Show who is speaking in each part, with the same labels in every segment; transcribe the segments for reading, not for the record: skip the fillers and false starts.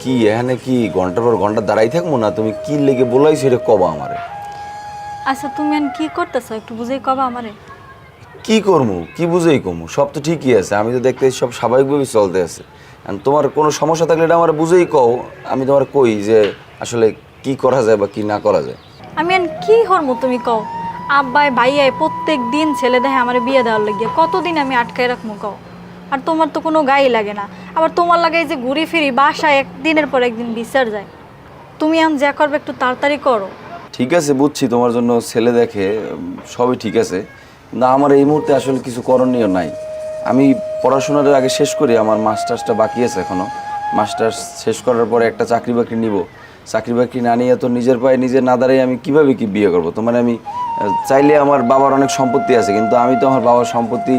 Speaker 1: কি এখানে কি ঘন্টার পর ঘন্টা দাঁড়াই থাকবো না? তুমি কি লেগে বলাই সেটা কবা আমারে।
Speaker 2: আচ্ছা তুমি এখন কি করতেছো একটু বুঝেই কবা আমারে।
Speaker 1: কি করবো, কি বুঝেই কমু? সব তো ঠিকই আছে, আমি তো দেখতে সব স্বাভাবিকভাবেই চলতে আছে। আর তোমার কোনো সমস্যা থাকলে এটা আমার বুঝেই কও, আমি তোমার কই যে আসলে কি করা যায় বা কি না করা যায়।
Speaker 2: আমি এখন কি হরমু তুমি কও? আব্বাই ভাইয়াই প্রত্যেক দিন ছেলে দেখে আমার বিয়ে দেওয়ার লাগিয়ে কতদিন আমি আটকায় রাখবো কও? আর তোমার তো কোনো গায়ে লাগে না, আবার তোমার লাগে এই যে ঘুরি ফিরি বাসায় একদিনের পর একদিন বিচার যায়। তুমি এখন যা করবে একটু তাড়াতাড়ি করো।
Speaker 1: ঠিক আছে বুঝছি, তোমার জন্য ছেলে দেখে সবই ঠিক আছে, কিন্তু আমার এই মুহূর্তে আসলে কিছু করণীয় নাই। আমি পড়াশোনার আগে শেষ করি, আমার মাস্টার্সটা বাকি আছে এখনও। মাস্টার্স শেষ করার পরে একটা চাকরি বাকরি নিব। চাকরি বাকরি না নিয়ে তো নিজের পায়ে নিজে না দাঁড়িয়ে আমি কীভাবে কি বিয়ে করবো? তো মানে আমি চাইলে, আমার বাবার অনেক সম্পত্তি আছে, কিন্তু আমি তো আমার বাবার সম্পত্তি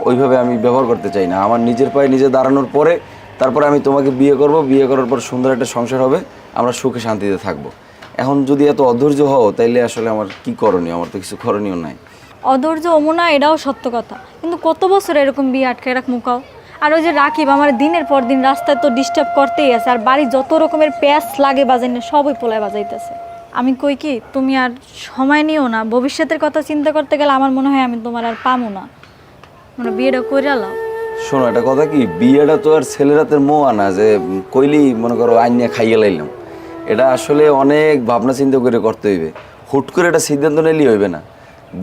Speaker 1: ওইভাবে আমি ব্যবহার করতে চাই না। আমার নিজের পায়ে নিজে দাঁড়ানোর পরে তারপরে আমি তোমাকে বিয়ে করব, বিয়ে করার পর সুন্দর একটা সংসার হবে, আমরা সুখে শান্তিতে থাকবো। এখন যদি এত অধৈর্য হও তাইলে আসলে আমার কি করণীয়? আমার তো কিছু করণীয় নাই।
Speaker 2: অধৈর্য অমনা এটাও সত্য কথা, কিন্তু কত বছর এরকম বিয়ে আটকায় রাখ মুখাও। আর ওই যে রাকিব আমার দিনের পর দিন রাস্তায় তো ডিস্টার্ব করতেই আছে, আর বাড়ি যত রকমের প্যাঁচ লাগে বাজাই না সবই পোলায় বাজাইতেছে। আমি কই কি তুমি আর সময় নিও না, ভবিষ্যতের কথা চিন্তা করতে গেলে আমার মনে হয় আমি তোমার আর পামো না, মানে বিয়েটা করে আলাও।
Speaker 1: শোনো, একটা কথা কি, বিয়েটা তো আর ছেলের হাতের মোয়া না যে কইলি মনে করো আইন নিয়ে খাইয়ে লাইলাম। এটা আসলে অনেক ভাবনা চিন্তা করে করতে হইবে, হুট করে এটা সিদ্ধান্ত নিলেই হইবে না।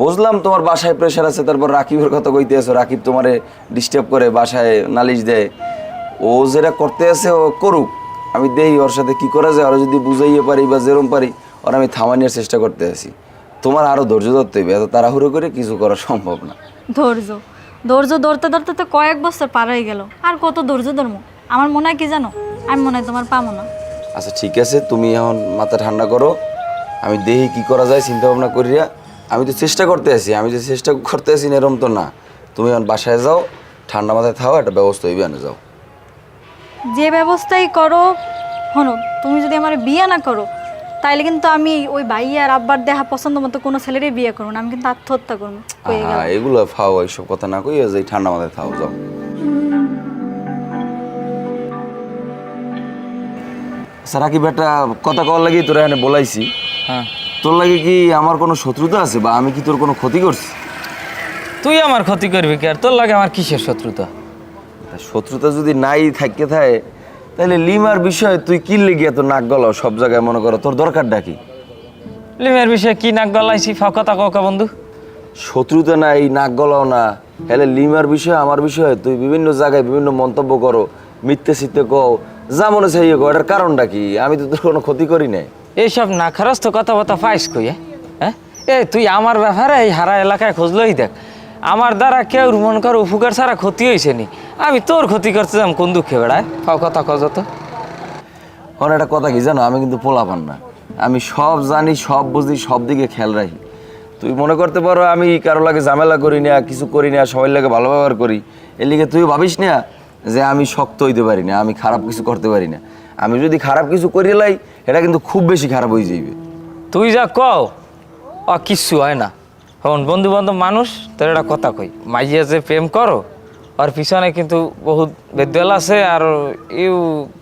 Speaker 1: বুঝলাম তোমার বাসায় প্রেশার আছে, তারপর রাকিবের কথা কইতে আছো, রাকিব তোমারে ডিস্টার্ব করে, বাসায় নালিশ দেয়। ও যেটা করতে আছে ও করুক, আমি দেই ওর সাথে কি করা যায়, ওরা যদি বুঝাইয়ে পারি বা যেরম পারি ওর আমি থামানোর চেষ্টা করতে আছি। তোমার আরও ধৈর্য ধরতে হইবে, এত তাড়াহুড়ো করে কিছু করা সম্ভব না।
Speaker 2: ধৈর্য ধৈর্য ধরতে ধরতে তো কয়েক বছর পার হয়ে গেল, আর কত ধৈর্য ধরবো? আমার মনে হয় কি জানো, আমি মনে হয় তোমার পামো না।
Speaker 1: আচ্ছা ঠিক আছে, তুমি এখন মাথা ঠান্ডা করো, আমি দেখি কি করা যায় চিন্তা ভাবনা করিয়া। আমি তো চেষ্টা করতে আছি, আমি যে চেষ্টা করতে আছি না এরম তো না। তুমি এখন বাসায় যাও, ঠান্ডা মাথায় থাও, একটা ব্যবস্থা হইবে, আনে যাও।
Speaker 2: যে ব্যবস্থাই করো, শোনো, তুমি যদি আমার বিয়ে না করো তাইলে কিন্তু আমি ওই ভাই আর আব্বার দেখা পছন্দ মতো কোনো ছেলেরই বিয়ে করবো না, আমি কিন্তু আত্মহত্যা করবো। হয়ে গেল।
Speaker 1: হ্যাঁ, এগুলো ফাও, এইসব কথা না কইয়া যাই, ঠান্ডা মাথায় থাও, যাও। সারা কি বেটা কথা কওয়ার লাগি তোরা এখানে বলাইছি।
Speaker 3: হ্যাঁ,
Speaker 1: তোর লাগে কি আমার কোনো শত্রুতা আছে, বা আমি কি তোর কোনো ক্ষতি করছি?
Speaker 3: তুই আমার ক্ষতি করবি কি? আর তোর লাগে আমার কিসের শত্রুতা?
Speaker 1: তা শত্রুতা যদি নাই থাকতে থাকে তাহলে লিমার বিষয়ে তুই কি লেগে এত নাক গলাও সব জায়গায়? মনে করো তোর দরকারটা কি?
Speaker 3: লিমের বিষয়ে কি নাক গলাইছি? কথা ককা বন্ধু।
Speaker 1: শত্রুতা নাই, নাক গলাও না, হেলে লিমার বিষয়ে আমার বিষয়ে তুই বিভিন্ন জায়গায় বিভিন্ন মন্তব্য করো, মিথ্যে সিথ্যে কও, যা মনে চাইয়ে কও। এটার কারণটা কি? আমি তো তোর কোনো ক্ষতি করি নাই।
Speaker 3: এইসব না খারস্ত কথাবার্তা পাইস কই? হ্যাঁ, এই তুই আমার ব্যাপারে এই হারা এলাকায় খুঁজলই দেখ, আমার দ্বারা কেউ মন কর উপকার ছাড়া ক্ষতি হয়েছে নি, আমি তোর ক্ষতি করতে যাম কোন দুঃখে বেড়ায়? ফাও কথা কজ তো।
Speaker 1: একটা কথা কি জানো, আমি কিন্তু পোলাপান না, আমি সব জানি, সব বুঝি, সব দিকে খেয়াল রাখি। তুই মনে করতে পারো আমি কারো লাগে ঝামেলা করি না, কিছু করি না, সবাই লাগে ভালো ব্যবহার করি, এর লিগে তুই ভাবিস না যে আমি শক্ত হইতে পারি না, আমি খারাপ কিছু করতে পারি না। আমি যদি খারাপ কিছু করিয়ে লাই, এটা কিন্তু খুব বেশি খারাপ হয়ে যাইবে।
Speaker 3: তুই যা কও কিচ্ছু হয় না। হন বন্ধু বান্ধব মানুষ, তোর একটা কথা কই, মাইয়া যে প্রেম করো ওর পিছনে কিন্তু বহুত বেদবেল আছে, আর ইউ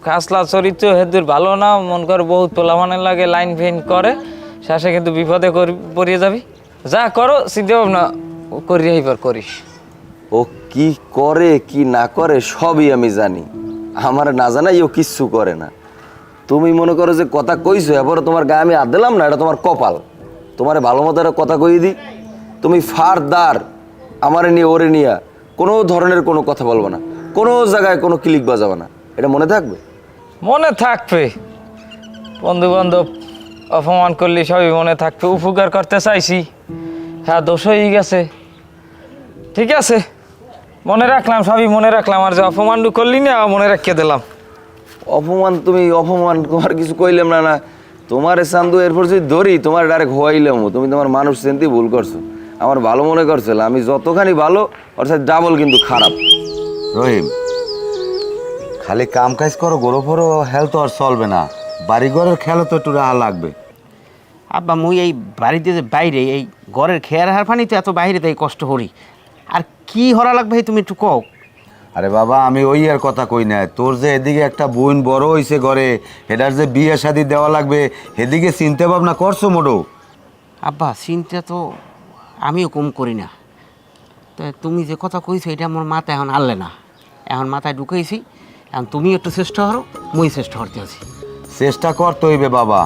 Speaker 3: খাসলা চরিত্র হেদুর ভালো না, মন করে বহুত পোলামানের লাগে লাইন ফেইন করে, শেষে কিন্তু বিপদে পড়িয়ে যাবি। যা করো চিন্তা ভাবনা করিয়ে এইবার করিস।
Speaker 1: ও কি করে কি না করে সবই আমি জানি, আমার না জানাই ও কিচ্ছু করে না। তুমি মনে করো যে কথা কইছো, এরপরে তোমার গায়ে আমি হাত দিলাম না, এটা তোমার কপাল। তোমার ভালো মতো একটা কথা কই দিই, তুমি ফারদার আমারে নিয়ে ওরে নিয়ে কোনো ধরনের কোনো কথা বলবো না, কোনো জায়গায় কোনো ক্লিক বাজাবো না, এটা মনে থাকবে?
Speaker 3: মনে থাকবে, বন্ধু বান্ধব অপমান করলি সবই মনে থাকবে। উপকার করতে চাইছি, হ্যাঁ দোষ হয়ে গেছে, ঠিক আছে মনে রাখলাম, সবই মনে রাখলাম। আর যে অপমান করলি না মনে রাখিয়ে দিলাম।
Speaker 1: অপমান? তুমি অপমান তোমার কিছু কইলাম না, না তোমার চান্দু, এরপর যদি ধরি তোমার ডাইরেক্ট হওয়াইলাম। তুমি তোমার মানুষ চিনতেই ভুল করছো, আমার ভালো মনে করছিল, আমি যতখানি ভালো ওর সাথে ডাবল কিন্তু খারাপ।
Speaker 4: রহিম, খালি কাম কাজ করো, গরো ফরো হেলথ আর চলবে না, বাড়িঘরের খেয়ালও তো একটু রাহা লাগবে।
Speaker 5: আব্বা মুই এই বাড়িতে যে বাইরে এই ঘরের খেয়ার হার ফানি তো এত বাইরে তাই কষ্ট করি, আর কি হরা লাগবে তুমি একটু কও।
Speaker 4: আরে বাবা আমি ওই আর কথা কই না, তোর যে এদিকে একটা বোন বড় হইছে ঘরে, এটার যে বিয়ে শাদি দেওয়া লাগবে এদিকে চিন্তা ভাবনা করছো মোটো?
Speaker 5: আব্বা চিন্তা তো আমিও কম করি না, তা তুমি যে কথা কইছো এটা আমার মাথায় এখন আনলে না, এখন মাথায় ঢুকাইছি। এখন তুমি একটু চেষ্টা করো, মুই চেষ্টা করতে আছি।
Speaker 4: চেষ্টা করতে হইবে বাবা,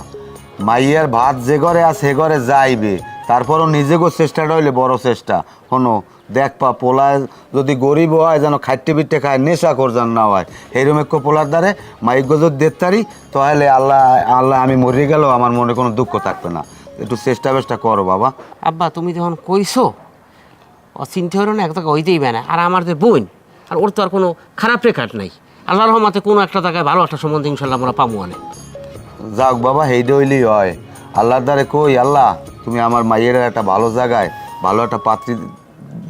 Speaker 4: মাইয়ার ভাত যে ঘরে আছে সে ঘরে যাইবে, তারপরও নিজেকেও চেষ্টাটা হইলে বড় চেষ্টা। শোনো দেখ পা পোলায় যদি গরিব হয় যেন খাইটে পিঠে খায়, নেশা কর যেন না হয়, এইরকম একটু পোলার দ্বারে মাইক গজর দেখতারি, তাহলে আল্লাহ আল্লাহ আমি মরে গেলেও আমার মনে কোনো দুঃখ থাকবে না। একটু চেষ্টা বেষ্টা করো বাবা।
Speaker 5: আব্বা তুমি যখন কইছো ও চিন্তা হলো না, একটা হইতেই না। আর আমার যে বোন, আর ওর তো আর কোনো খারাপ রেখাট নাই, আল্লাহর রহমতে কোনো একটা জায়গায় ভালো একটা সম্বন্ধ ইনশাল্লাহ আমরা পাবো অনেক।
Speaker 4: যাক বাবা, হেইডে হইলেই হয়। আল্লাহর দ্বারে কই, আল্লাহ তুমি আমার মাইয়ের একটা ভালো জায়গায় ভালো একটা পাত্রী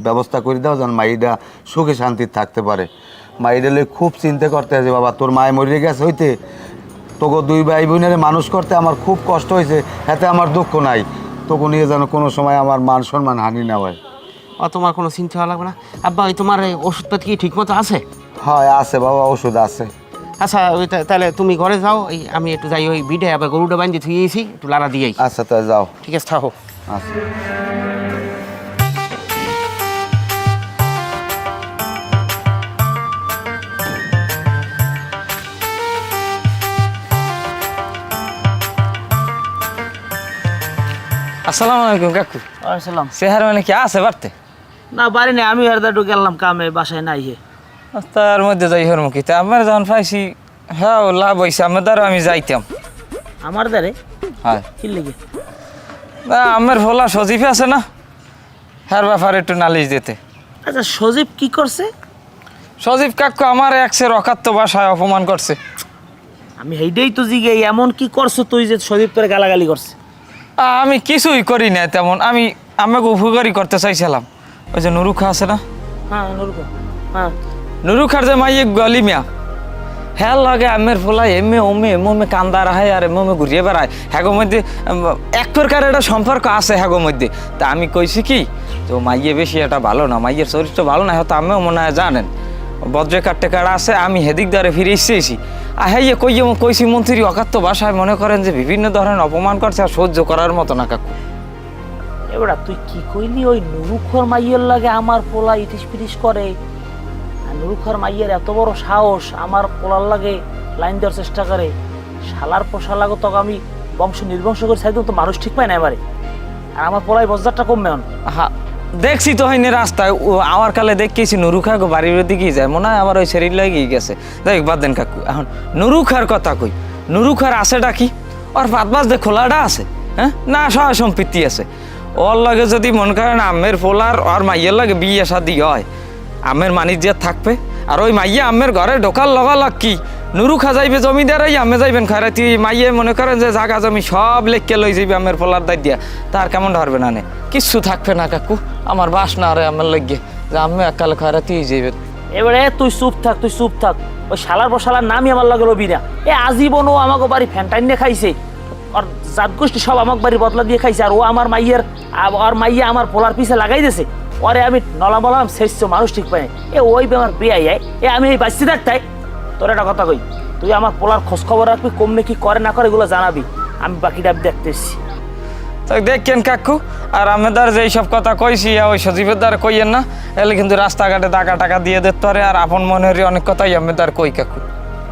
Speaker 4: ব্যবস্থা করে দাও, যেন মাইটা সুখে শান্তিতে থাকতে পারে। মাইটা লই খুব চিন্তা করতে আছে বাবা, তোর মায়ে মরে গেছে হইতে তোকে দুই ভাই বোনের মানুষ করতে আমার খুব কষ্ট হয়েছে, এতে আমার দুঃখ নাই। তোকে নিয়ে যেন কোনো সময় আমার মান সম্মান হানি না হয়।
Speaker 5: ও তোমার কোনো চিন্তা হওয়া লাগবে না। আব্বা ওই তোমার এই ওষুধপাতি কি ঠিক মতো আছে?
Speaker 4: হয় আছে বাবা, ওষুধ আছে।
Speaker 5: আচ্ছা ওই তাহলে তুমি ঘরে যাও, এই আমি একটু যাই ওই বিডে আবার গরুটা বান্ধি থুয়েছি, একটু লাড়া দিয়েই।
Speaker 4: আচ্ছা তাই যাও।
Speaker 5: ঠিক আছে থাকো।
Speaker 4: আচ্ছা।
Speaker 3: আসসালামু আলাইকুম কাকু।
Speaker 6: আসসালাম।
Speaker 3: চেহারা মানে কি আছে বাড়তে?
Speaker 6: না বাড়ি নেই, আমি আর দাদু গেলাম কামে, বাসায় নাই হে।
Speaker 3: তার মধ্যে যাই হর মুখি আমার যখন পাইছি, হ্যাঁ লাভ হয়েছে আমার দ্বারা আমি যাইতাম।
Speaker 6: আমার দ্বারে
Speaker 3: হ্যাঁ
Speaker 6: কি লেগে?
Speaker 3: না আমার ভোলা সজীব আছে না, হ্যার ব্যাপারে একটু নালিশ দিতে।
Speaker 6: আচ্ছা সজীব কি করছে?
Speaker 3: সজীব কাকু আমার একসের অকাত্য ভাষায় অপমান করছে।
Speaker 6: আমি হেইডেই তো জিগে, এমন কি করছো তুই যে সজীব তোরে গালাগালি করছে?
Speaker 3: আমি কিছুই করি না তেমন, আমি আমাকে উপকারই করতে চাইছিলাম। ওই যে নুরুখা আছে না,
Speaker 6: হ্যাঁ নুরুখা, হ্যাঁ
Speaker 3: নুরুখার যে মাইয়ে গলি মিয়া, হ্যাঁ লাগে আমের ফোলা এমে ওমে এমে কান্দা রাহায় আর এমে ঘুরিয়ে বেড়ায়, হ্যাগোর মধ্যে এক প্রকার একটা সম্পর্ক আছে হ্যাগোর মধ্যে। তা আমি কইছি কি, তো মাইয়ে বেশি এটা ভালো না, মাইয়ের চরিত্র ভালো না, হয়তো আমিও মনে হয় জানেন বজ্রে কাটতে কাটা আছে, আমি হেদিক দ্বারে ফিরে এসেছি। আর হ্যাঁ কইছি মন্ত্রী অকাত্য ভাষায় মনে করেন যে বিভিন্ন ধরনের অপমান করছে, আর সহ্য করার মতো না কাকু।
Speaker 6: এবার তুই কি কইলি ওই নুরুখর মাইয়ের লাগে আমার পোলা ইটিস পিটিস করে? আর নুরুখর মাইয়ের এত বড় সাহস আমার পোলার লাগে লাইন দেওয়ার চেষ্টা করে? শালার পোষা লাগো তখন আমি বংশ নির্বংশ করে চাইতাম, তো মানুষ ঠিক পায় না এবারে। আর আমার পোলাই বজ্জারটা কমবে এখন।
Speaker 3: হ্যাঁ দেখছি তো হয়নি রাস্তায়, আমার কালে দেখেছি নুরুখা বাড়ির দিকেই যায়, মনে হয় আবার ওই শরীর লাগিয়ে গেছে। দেখ বাদ দেন কাকু, এখন নুরুখার কথা কই। নুরুখার আছেটা কি? ওর পাত বাস দিয়ে খোলাটা আছে, হ্যাঁ না সহায় সম্পত্তি আছে। ওর লাগে যদি মনে করেন আমের পোলার আর মাইয়ের লাগে বিয়ে শাদি হয়, আমের মানিজ্য থাকবে। আর ওই মাইয়া আমের ঘরে ঢোকার লগালগ কি নুরুখা যাইবে জমিদারাই, আমে যাইবেন খয়রাতি। মাইয়ে মনে করেন যে জাগা জমি সব লেখকে লই যাইবে আমের পোলার দায় দিয়া, তার কেমন ধরবে না নে, কিচ্ছু থাকবে না কাকু। আমার বাস না আরে আমার লেগে যে আমি একালে খয়রাতি যাইবে।
Speaker 6: এবারে তুই চুপ থাক, তুই চুপ থাক। ওই শালার বসালার নামই আমার লাগে রবি না। আজীবনও আমাকে বাড়ি ফ্যান্টাইন নিয়ে খাইছে, আর জাত গোষ্ঠী সব আমাকে বাড়ি বদলা দিয়ে খাইছে। আর ও আমার মাইয়ের আর মাইয়া আমার পোলার পিছে লাগাই দিয়েছে। ওরে আমি নলা বলাম শেষ মানুষ ঠিক পাই। ওই আমার বেয়াই আমি এই বাঁচতে থাকতাই। তোর একটা কথা কই, তুই আমার পোলার খোঁজ খবর রাখবি, কমনে কি করে না করে এগুলো জানাবি, আমি বাকিটা দেখতে এসছি।
Speaker 3: তাই দেখেন কাকু, আর আমেদার যে এইসব কথা কইছি ওই সজীবের দ্বারা কইয়েন না, এলে কিন্তু রাস্তাঘাটে টাকা টাকা দিয়ে দিতে পারে। আর আপন মনের অনেক কথাই আমেদার কই কাকু।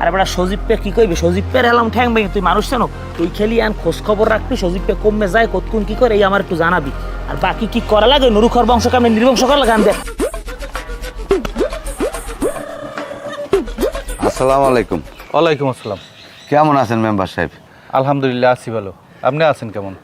Speaker 6: আর বেটা সজীব পে কি কইবি? সজীব পের এলাম ঠ্যাং ভেঙে, তুই মানুষ জানো, তুই খেলি আন খোঁজ খবর রাখবি, সজীব পে কমে যায় কতক্ষণ কি করে এই আমার একটু জানাবি। আর বাকি কি করা লাগে নুরুখর বংশ কামে নির্বংশ করা লাগে আমি দেখ।
Speaker 4: আসসালামু আলাইকুম।
Speaker 7: ওয়ালাইকুম আসসালাম।
Speaker 4: কেমন আছেন মেম্বার সাহেব?
Speaker 7: আলহামদুলিল্লাহ আছি ভালো, আপনি আছেন কেমন?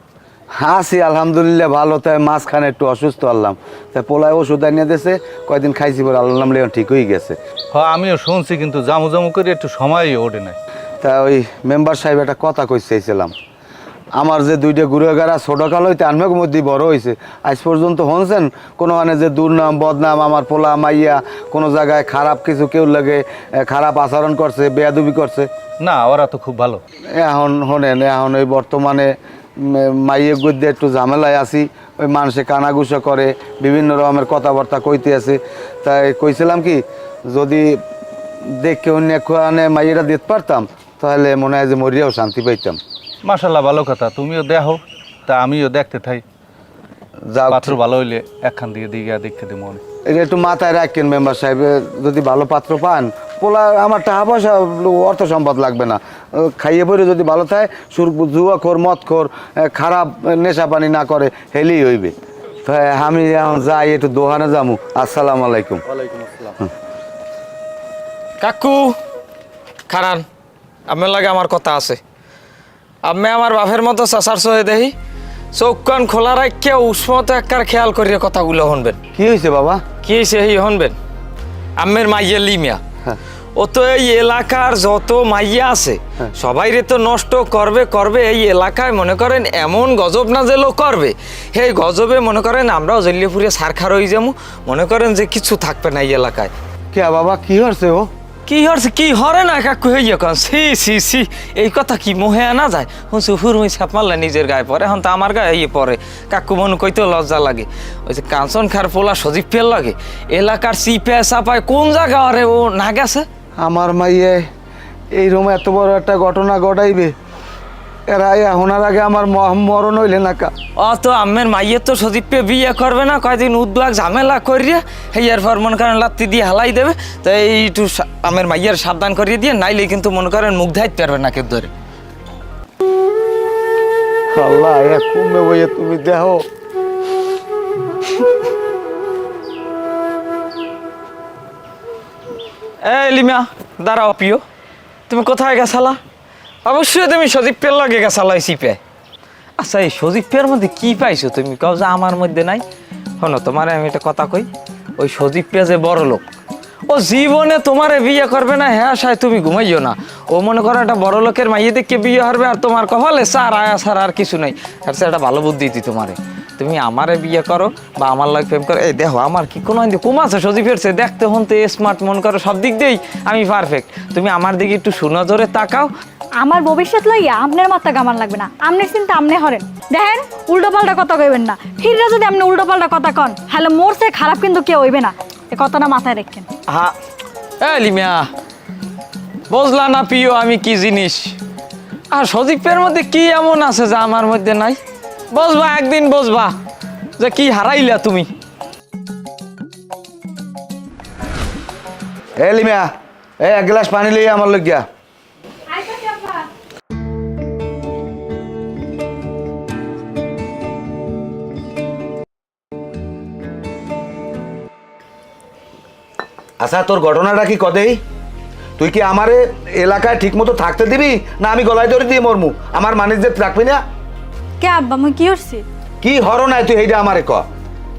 Speaker 4: আছি আলহামদুলিল্লাহ ভালো। তাই মাঝখানে একটু অসুস্থ হলাম, তাই পোলায় ওষুধ আনিয়ে দিয়েছে, কয়দিন খাইছি পরে আল্লাহ নামলে ঠিক হয়ে গেছে।
Speaker 7: হ্যাঁ আমিও শুনছি, কিন্তু জামু জামু করে একটু সময়ই ওঠে নাই।
Speaker 4: তা ওই মেম্বার সাহেব একটা কথা কই চাইছিলাম, আমার যে দুইটা গুরুগারা ছোটকাল হইতে আনমের মধ্যে বড় হয়েছে, আজ পর্যন্ত শুনছেন কোনো মানে যে দুর্নাম বদনাম আমার পোলা মাইয়া কোনো জায়গায় খারাপ কিছু কেউ লাগে খারাপ আচরণ করছে, বেয়াদবি করছে?
Speaker 7: না, ওরা তো খুব ভালো।
Speaker 4: এখন শোনেন, এখন ওই বর্তমানে মাইয়ে গদ্যে একটু ঝামেলায় আছি, ওই মানুষে কানাগুসা করে, বিভিন্ন রকমের কথাবার্তা কইতে আছে। তাই কইছিলাম কি যদি দেখে অন্য কোয়ানে মাইয়েরা দিতে পারতাম তাহলে মনে হয় যে মরিয়াও শান্তি পাইতাম।
Speaker 7: মাশাল্লাহ ভালো কথা, তুমিও দেখো তা আমিও দেখতে থাই।
Speaker 4: যা
Speaker 7: পাত্র ভালো হইলে একখান দিয়ে দিকে দেখতে দিব মনে।
Speaker 4: এটা একটু মাথায় রাখেন মেম্বার সাহেব, যদি ভালো পাত্র পান পোলা আমার টাকা পয়সা অর্থ সম্পদ লাগবে না, খাইয়ে পরে যদি ভালো থাকে জুয়াখোর মদখোর খারাপ নেশা পানি না করে হেলেই হইবে। তো আমি এখন যাই একটু দোকানে যাবো। আসসালামু আলাইকুম।
Speaker 3: কাকু খারান, আপনার লাগে আমার কথা আছে। আমি আমার বাপের মতো চাচার সহে দেখি চোখ কান খোলা রাখিয়া উষ্মত একবার খেয়াল করিয়া কথাগুলো শুনবেন।
Speaker 4: কি হয়েছে বাবা?
Speaker 3: কি হয়েছে এই শুনবেন। আমের মাইয়া লিমিয়া ও তো এই এলাকার যত মাইয়া আছে সবাইরে তো নষ্ট করবে করবে। এই এলাকায় মনে করেন এমন গজব না যে লোক করবে, সেই গজবে মনে করেন আমরাও জল্লিয়ে ফুরিয়ে সারখার হয়ে যাবো। মনে করেন যে কিছু থাকবে না এই এলাকায়।
Speaker 4: কে বাবা কি হচ্ছে ও?
Speaker 3: কি হচ্ছে কি হরে না কাকু হইয়া কন সি সি সি এই কথা কি মোহে আনা যায়? হুঁচু হুরমুই ছাপ মারলে নিজের গায়ে পরে, এখন তো আমার গায়ে ইয়ে পরে। কাকু মনে কইতেও লজ্জা লাগে। ওই যে কাঞ্চন খার পোলা সজীব পেল লাগে এলাকার চিপে চাপায় কোন জায়গা আরে ও না গেছে।
Speaker 4: আমার মাইয়ে এই রুমে এত বড় একটা ঘটনা ঘটাইবে, এরা এখনার আগে আমার মরণ হইলে না কা।
Speaker 3: অত আমের মাইয়ে তো সজীবকে বিয়ে করবে না, কয়দিন উদ্লাগ ঝামেলা করিয়ে হেয়ার পর মনে করেন লাত্তি দিয়ে হালাই দেবে। তো এইটু আমের মাইয়ের সাবধান করিয়ে দিয়ে, নাইলে কিন্তু মনে করেন মুখ ধাইতে পারবে না কেউ ধরে।
Speaker 4: আল্লাহ কমবে বইয়ে তুমি দেখো।
Speaker 3: এই লিমা দাঁড়াও প্রিয়, তুমি কোথায় গেছালা? অবশ্যই তুমি সজীব পের লাগে গেছালা এই চিপে। আচ্ছা এই সজীব পের মধ্যে কি পাইছো তুমি কও যে আমার মধ্যে নাই? শোনো তোমারে আমি একটা কথা কই, ওই সজীব পে যে বড় লোক, ও জীবনে তোমারে বিয়ে করবে না। হ্যাঁ সাই তুমি ঘুমাইও না। ও মনে করো একটা বড় লোকের মাইয়ে দেখে বিয়ে হারবে, আর তোমার কপালে চার আয়া ছাড়া আর কিছু নাই। আর সে একটা ভালো বুদ্ধি দিই তোমারে, তুমি আমারে বিয়ে করো বা আমার লাগে প্রেম করো। এই দেখো আমার কি কোনো কম আছে সজীবের চেয়ে, দেখতে হতে স্মার্ট মন করো, সব দিক দিয়েই আমি পারফেক্ট। তুমি আমার দিকে একটু সুনজরে তাকাও।
Speaker 2: আমার ভবিষ্যৎ লইয়া আপনার মাথা গামান লাগবে না, আমনের চিন্তা আমনে হরেন। দেখেন উল্টো পাল্টা কথা কইবেন না, ফিররা যদি আপনি উল্টো পাল্টা কথা কন হ্যালো মোর সে খারাপ কিন্তু কেউ হইবে না, এ কথাটা মাথায় রাখেন।
Speaker 3: হ্যাঁ এই লিমিয়া বুঝলা না প্রিয় আমি কি জিনিস? আর সজীবের মধ্যে কি এমন আছে যা আমার মধ্যে নাই? বুঝবা একদিন বুঝবা যে কি হারাইলা তুমি।
Speaker 4: এ লিমিয়া এক গ্লাস পানি লইয়া আমার লইয়া। আচ্ছা তোর ঘটনাটা কি কদেই? তুই কি আমারে এলাকায় ঠিক মতো থাকতে দিবি না আমি গলায় ধরে দিয়ে মরমু? আমার মানিজ্যত রাখবি না?
Speaker 2: কে আব্বা আমি কি করছি?
Speaker 4: কি হর নাই তুই এইটা আমারে ক,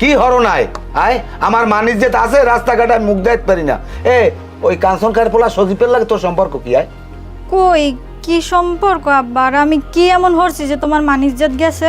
Speaker 4: কি হর নাই? আয় আমার মানিজ্যত আছে, রাস্তাঘাটে মুখ দেখতে পারি না। এ ওই কাঞ্চন খায়ের পোলা সজীবের লাগে তোর সম্পর্ক কি? আয়
Speaker 2: কই কি সম্পর্ক আব্বা? আর আমি কি এমন হরছি যে তোমার মান ইজ্জত গেছে?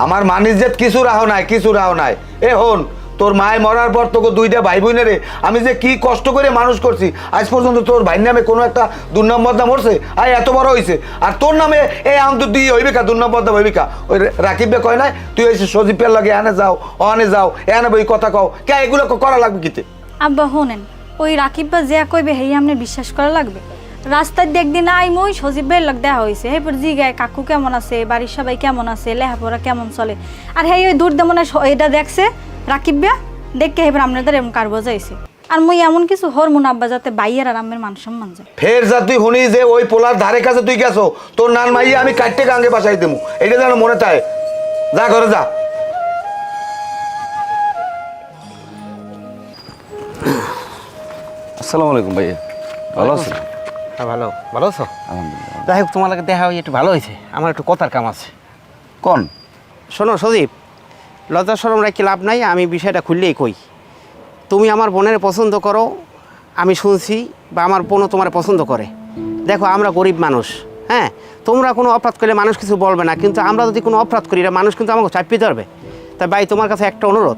Speaker 4: আমার মানিজ্যত কিছু রাহ নাই, কিছু রাহ নাই। এ হন তোর মায় মরার পর তোকে দুইটা ভাই বোনেরে আমি যে কি কষ্ট করে মানুষ করছি, আজ পর্যন্ত তোর ভাইয়ের নামে কোনো একটা দুর্নাম বদনাম হচ্ছে? আয় এত বড় হয়েছে আর তোর নামে এই আম তো তুই হইবে কা দুর্নাম বদনাম হইবে কা? ওই রাকিব বে কয় নাই তুই ওই সজীবের লাগে এনে যাও অনে যাও এনে বই কথা কও কে? এগুলো করা লাগবে কিতে?
Speaker 2: আব্বা হোনেন, ওই রাকিব বা যে কইবে হেই আমনে বিশ্বাস করা লাগবে? রাস্তায় দেখদিন আই মই সজীব ভাইয়ের লাগ দেখা হয়েছে, এরপর জিগায় কাকু কেমন আছে, বাড়ির সবাই কেমন আছে, লেহাপড়া কেমন চলে। আর হেই ওই দূর দেমনে এটা দেখছে রাকিব বে দেখে এবার আপনাদের এমন কার বোঝাইছে। আর মই এমন কিছু হরমোন আব্বা যাতে বাইয়ের আর আমের মান সম্মান যায়।
Speaker 4: ফের যা তুই শুনি যে ওই পোলার ধারে কাছে তুই গেছো, তোর নান মাইয়া আমি কাটতে গাঙ্গে বাসাই দেবো, এটা যেন মনে থাকে। যা ঘরে যা।
Speaker 1: আসসালামু আলাইকুম ভাইয়া, ভালো আছেন?
Speaker 5: হ্যাঁ ভালো, ভালো আছো?
Speaker 1: আলহামদুলিল্লাহ।
Speaker 5: যাই হোক তোমার লাগে দেখা হয়ে একটু ভালো হয়েছে। আমার একটু কথার কাম আছে।
Speaker 1: কোন?
Speaker 5: শোনো সজীব, লজ্জা শরম রাখি লাভ নাই, আমি বিষয়টা খুললেই কই। তুমি আমার বোনের পছন্দ করো, আমি শুনছি, বা আমার বোনও তোমার পছন্দ করে। দেখো আমরা গরিব মানুষ, হ্যাঁ, তোমরা কোনো অপরাধ করলে মানুষ কিছু বলবে না, কিন্তু আমরা যদি কোনো অপরাধ করি এটা মানুষ কিন্তু আমাকে চাপিয়ে ধরবে। তাই ভাই তোমার কাছে একটা অনুরোধ,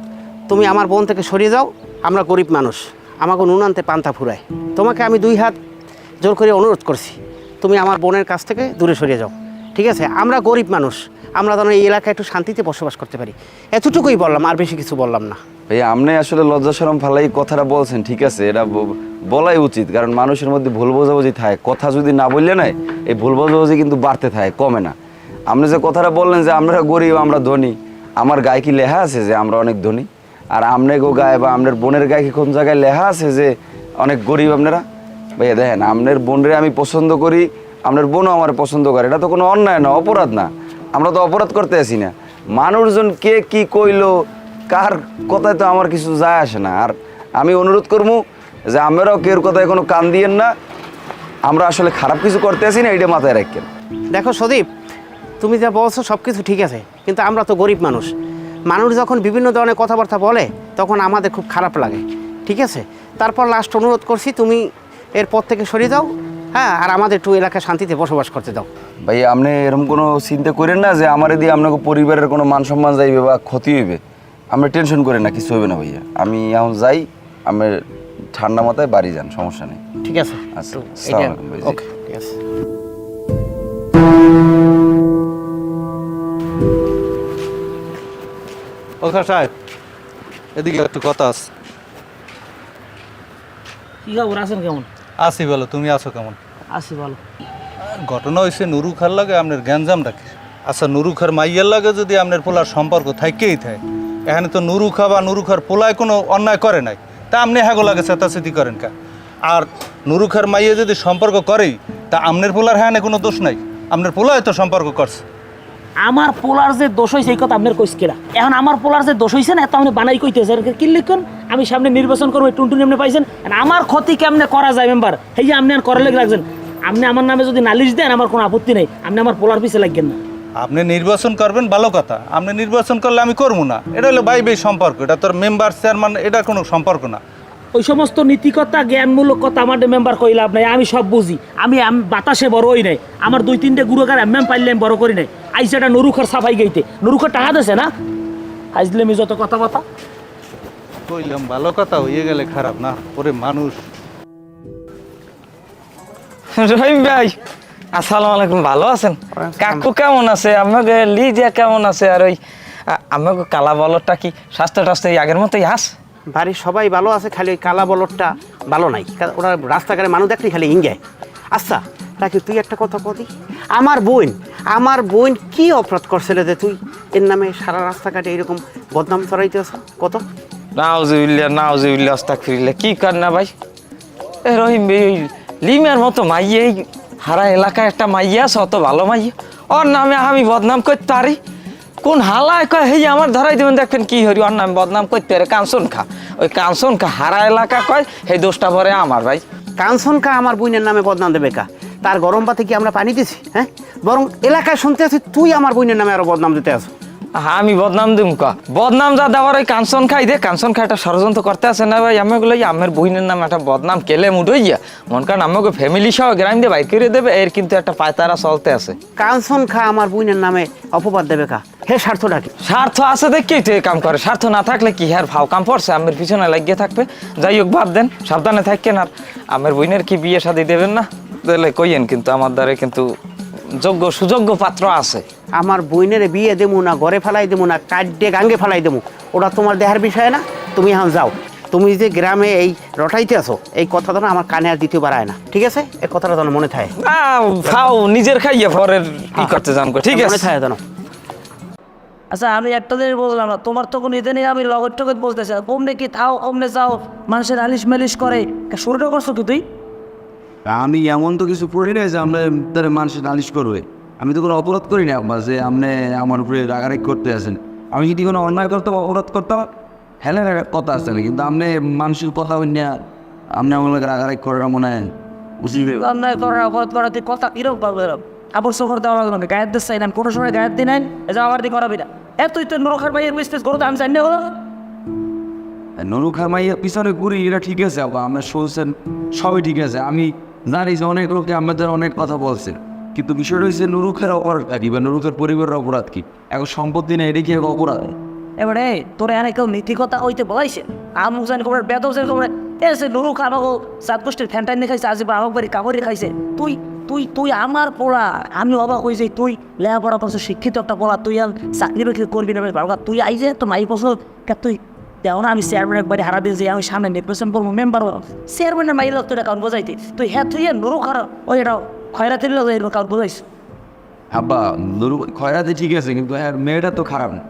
Speaker 5: তুমি আমার বোন থেকে সরিয়ে যাও। আমরা গরিব মানুষ, আমাকে নুন আনতে পান্তা ফুরায়। তোমাকে আমি 2 হাত জোর করে অনুরোধ করছি, তুমি আমার বোনের কাছ থেকে দূরে সরিয়ে যাও। ঠিক আছে? আমরা গরিব মানুষ, আমরা যেন এই এলাকায় একটু শান্তিতে বসবাস করতে পারি, এতটুকুই বললাম, আর বেশি কিছু বললাম না।
Speaker 1: ভাইয়া আপনি আসলে লজ্জা শরম ফালাই কথাটা বলছেন, ঠিক আছে, এটা বলাই উচিত, কারণ মানুষের মধ্যে ভুল বোঝাবুঝি থাকে, কথা যদি না বললে নাই এই ভুল বোঝাবুঝি কিন্তু বাড়তে থাকে, কমে না। আপনি যে কথাটা বললেন যে আমরা গরিব আমরা ধনী, আমার গায়ে কি লেখা আছে যে আমরা অনেক ধনী? আর আপনার গায়ে বা আপনার বোনের গায়ে কি কোন জায়গায় লেখা আছে যে অনেক গরিব আপনারা? ভাইয়া দেখেন, আপনার বোনরে আমি পছন্দ করি, আপনার বোনও আমার পছন্দ করে, এটা তো কোনো অন্যায় না, অপরাধ না। আমরা তো অপরাধ করতে আসি না। মানুষজন কে কি কইলো কার কথায় তো আমার কিছু যায় আসে না। আর আমি অনুরোধ করবো যে আমরাও কেউ কথায় কোনো কান দিয়েন না, আমরা আসলে খারাপ কিছু করতে আসি না, এইটা মাথায় রাখেন।
Speaker 5: দেখো সদীপ, তুমি যা বলছো সব কিছু ঠিক আছে, কিন্তু আমরা তো গরিব মানুষ, মানুষ যখন বিভিন্ন ধরনের কথাবার্তা বলে তখন আমাদের খুব খারাপ লাগে, ঠিক আছে? তারপর লাস্ট অনুরোধ করছি তুমি এর পর থেকে সরে যাও, হ্যাঁ, আর আমাদের একটু এলাকায় শান্তিতে বসবাস করতে দাও।
Speaker 1: ভাই আপনি এরকম কোনো চিন্তা করেন না যে আমার দিয়ে আপনাকে পরিবারের কোনো মান সম্মান যাইবে বা ক্ষতি হইবে। আমরা টেনশন করেন না, কিছু হবে না ভাইয়া। আমি এখন যাই, আমি ঠান্ডা মাথায় বাড়ি যান, সমস্যা নেই।
Speaker 5: ঠিক আছে?
Speaker 1: আচ্ছা,
Speaker 5: তো
Speaker 1: আসসালামু আলাইকুম ভাই।
Speaker 5: ওকে, ঠিক আছে।
Speaker 7: ওখা সাহেব, এদিকে একটু কথা আছে।
Speaker 6: কি খবর, আছেন কেমন?
Speaker 7: আসি বলো, তুমি আছো কেমন?
Speaker 6: আছি ভালো।
Speaker 7: ঘটনা হয়েছে নুরু খার লাগে আপনার গ্যাঞ্জাম ডাকে। আচ্ছা, নুরু খার মাইয়ার লাগে যদি আপনার পোলার সম্পর্ক থাকেই থাকে, এখানে তো নুরু খা বা নুরু খার পোলায় কোনো অন্যায় করে নাই, তা আপনি হ্যাগো লাগে চেতাচেতি করেন কা? আর নুরু খার মাইয়া যদি সম্পর্ক করেই, তা আপনার পোলার হ্যাঁ কোনো দোষ নাই, আপনার পোলায় তো সম্পর্ক করছে।
Speaker 6: আমার পোলার যে দোষ হয়েছে এই কথা আপনার কইস কেরা? এখন আমার পোলার যে দোষ হয়েছে না, এত আপনি বানাই কইতেছে কি লিখুন? আমি সামনে নির্বাচন করবো, টুনটুনি আপনি পাইছেন, আমার ক্ষতি কেমনে করা যায় মেম্বার, এই যে আপনি আর করার লেগে লাগছেন। আপনি আমার নামে যদি নালিশ দেন আমার কোনো আপত্তি নেই, আপনি আমার পোলার পিছে লাগবেন না।
Speaker 7: আপনি নির্বাচন করবেন ভালো কথা, আপনি নির্বাচন করলে আমি করবো না, এটা হলো ভাই ভাই সম্পর্ক, এটা তোর মেম্বার চেয়ারম্যান এটা কোনো সম্পর্ক না।
Speaker 6: ওই সমস্ত নীতিকতা জ্ঞানমূলক কথা আমার মেম্বার কই লাভ নাই, আমি সব বুঝি। আমি বাতাসে বড় হই নাই, আমার 2-3টে গুরুকার এমএম পাইলে আমি বড় করি নাই। আইসাটা নুরুখার সাফাই গাইতে, নুরুখার টাকা দিয়েছে না, আইসলে আমি যত কথা কথা
Speaker 7: কইলাম ভালো কথা হয়ে গেলে খারাপ না, ওরে মানুষ।
Speaker 3: রহিম ভাই, আসসালামু আলাইকুম, ভালো আছেন? কাকু কেমন আছে? আমাকে লিজিয়া কেমন আছে? আর ওই আমাকে কালা বলরটা কি স্বাস্থ্য টাস্থ্য আগের মতোই হাস?
Speaker 5: বাড়ির সবাই ভালো আছে, খালি ওই কালা বলদটা ভালো নাই, ওরা রাস্তাঘাটে মানুষ দেখলে খালি ইঞ্জায়। আচ্ছা রাখি, তুই একটা কথা বলি, আমার বোন কি অপরাধ করছিল যে তুই এর নামে সারা রাস্তাঘাটে এরকম বদনাম ছড়াইতেছ? কত
Speaker 3: নাউজুবিল্লাহ আস্তাগফিরুল্লাহ, কি কর না ভাই? এ রহিম ভাই, ওই লিমের মতো মাইয়ে, এই হারা এলাকায় একটা মাইয়া আছে, অত ভালো মাইয়া, ওর নামে আমি বদনাম করতে পারি? কোন হালায় কয় হেই আমার ধরাই দেবেন, দেখেন কি হরি, ওর নামে বদনাম করতে পারে? কাঞ্চন খা, ওই কাঞ্চন খা হারা এলাকা কয়, সেই দোষটা ভরে আমার ভাই।
Speaker 5: কাঞ্চন কা আমার বোনের নামে বদনাম দেবে কা? তার গরম পাতে কি আমরা পানি দিছি? হ্যাঁ, বরং এলাকায় শুনতে আছি তুই আমার বোনের নামে আরো বদনাম দিতে আছো।
Speaker 3: আমি বদনাম দিম কা? বদনাম যা দেওয়ার ওই কাঞ্চন খাই দে, কাঞ্চন খাই একটা ষড়যন্ত্র করতে আছে না ভাই? আমাগুলো আমার বহিনের নামে একটা বদনাম কেলে মুঠই গিয়া, মন কারণ আমাকে ফ্যামিলি সহ গ্রাম দিয়ে বাইর করে দেবে, এর কিন্তু একটা পায়তারা চলতে আছে।
Speaker 5: কাঞ্চন খা আমার বোনের নামে অপবাদ দেবে কা? হে স্বার্থটা কি?
Speaker 3: স্বার্থ আছে দেখেই তো এই কাম করে, স্বার্থ না থাকলে কি হ্যার ভাও কাম পড়ছে? আমার পিছনে লাগিয়ে থাকবে। যাই হোক, বাদ দেন, সাবধানে থাকেন। আর আমার বোনের কি বিয়ে শাদী দেবেন না? তাহলে কইয়েন, কিন্তু আমার দ্বারে কিন্তু যোগ্য সুযোগ্য পাত্র আছে।
Speaker 5: আমার বোনের বিয়ে দেবো না, ঘরে ফেলাই দেবো না, কাটে গাঙ্গে ফেলাই দেবো, ওটা তোমার দেহার বিষয় না। তুমি এখন যাও, তুমি যে গ্রামে এই রটাইতে আছো এই কথাটা না আমার কানে আর দ্বিতীয়বার আয় না, ঠিক আছে? এই কথাটা যেন মনে থাকে।
Speaker 3: খাও নিজের খাইয়ে পরের ই করতে জান, ঠিক আছে?
Speaker 5: মনে থাকে যেন।
Speaker 8: আচ্ছা, আমি একটা জিনিস বললাম না, তোমার তো কোনো ইতে নেই, আমি লগর টগত বলতেছি, কমনে কি থাও, কমনে যাও, মানুষের আলিশ মালিশ করে, শুরুটা করছো কি তুই?
Speaker 9: আমি এমন তো কিছু পড়ি না যে আমরা তারা মানুষের নালিশ করবে। আমি তো কোনো অপরাধ করি না আব্বা যে আপনি আমার উপরে রাগারাগি করতে আছেন। আমি যদি কোনো অন্যায় করতাম, অপরাধ করতাম, হেলে কথা আছে না, কিন্তু আপনি মানুষের কথা হই না, আপনি আমার লোক রাগারাগি করার মনে হয় বুঝিবে।
Speaker 8: অন্যায় করা, অপরাধ করা, তুই কথা কিরকম পাবো? কাপড় চোখর দেওয়া লাগবে, গায়ের দিস চাই না, কোনো সময় গায়ের দিন নাই, এ যা আমার দিন করাবি না। তুই তো নরখার ভাইয়ের বিজনেস করতে আমি জানি না।
Speaker 9: নুরু খামাইয়া পিছনে ঘুরি, এটা ঠিক আছে আব্বা, আপনার শুনছেন সবই ঠিক আছে। আমি জানি যে অনেক লোকে আমাদের অনেক কথা বলছে, কিন্তু বিষয়টা হচ্ছে নুরুখের অপরাধ কি বা নুরুখের পরিবারের অপরাধ কি? এখন সম্পত্তি নেই, এটা কি এক অপরাধ?
Speaker 8: এবারে তোর এনে কেউ নীতিকতা হইতে বলাইছে, আমুক জানি খবর, বেদক জানি খবর, এসে নুরু খাবো সাত গোষ্ঠীর ফ্যানটাইন খাইছে, আজ আমাক বাড়ি কাপড়ে খাইছে, তুই তুই আমার পোলা, আমি অবাক হয়েছি, তুই লেখাপড়া করছো, শিক্ষিত একটা পোলা, তুই আর চাকরি বাকরি করবি না বাবা, তুই আইজে তো মাই পছন্দ, তুই দেও না আমি চেয়ারম্যান একবারে হারা দিয়েছি, আমি সামনে নির্বাচন করবো, মেম্বার চেয়ারম্যানের মাইল তোর অ্যাকাউন্ট বোঝাইতে, তুই হ্যাঁ তুই নুরু খারাপ ওই এটা খয়রাতের অ্যাকাউন্ট বোঝাইছ।
Speaker 9: আব্বা নুরু খয়রাতে ঠিক আছে, কিন্তু হ্যাঁ মেয়েটা তো খারাপ না।